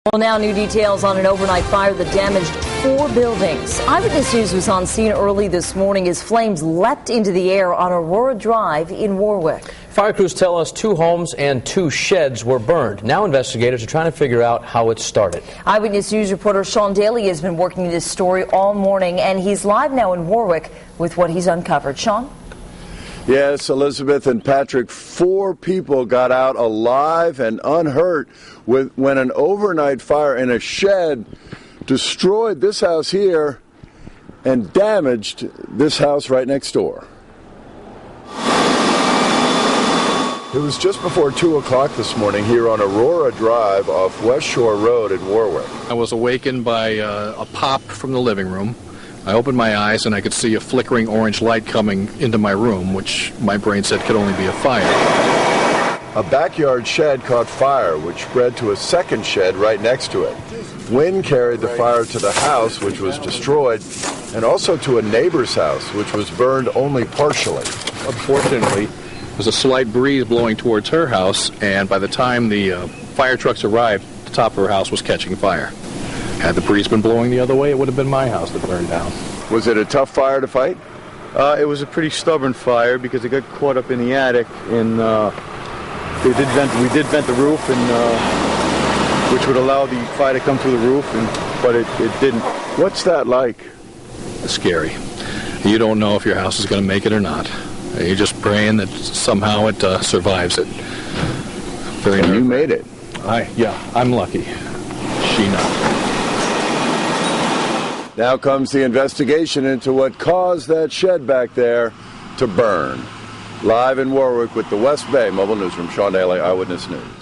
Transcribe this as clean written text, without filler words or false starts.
Well, now new details on an overnight fire that damaged 4 buildings. Eyewitness News was on scene early this morning as flames leapt into the air on Aurora Drive in Warwick. Fire crews tell us 2 homes and 2 sheds were burned. Now investigators are trying to figure out how it started. Eyewitness News reporter Sean Daly has been working this story all morning, and he's live now in Warwick with what he's uncovered. Sean? Yes, Elizabeth and Patrick, 4 people got out alive and unhurt when an overnight fire in a shed destroyed this house here and damaged this house right next door. It was just before 2 o'clock this morning here on Aurora Drive off West Shore Road in Warwick. I was awakened by a pop from the living room. I opened my eyes and I could see a flickering orange light coming into my room, which my brain said could only be a fire. A backyard shed caught fire, which spread to a second shed right next to it. Wind carried the fire to the house, which was destroyed, and also to a neighbor's house, which was burned only partially. Unfortunately, there was a slight breeze blowing towards her house, and by the time the fire trucks arrived, the top of her house was catching fire. Had the breeze been blowing the other way, it would have been my house that burned down. Was it a tough fire to fight? It was a pretty stubborn fire because it got caught up in the attic, and we did vent the roof, and which would allow the fire to come through the roof, but it didn't. What's that like? Scary. You don't know if your house is going to make it or not. You're just praying that somehow it survives it. Very and you made it. I'm lucky. She not. Now comes the investigation into what caused that shed back there to burn. Live in Warwick with the West Bay Mobile Newsroom, Sean Daly, Eyewitness News.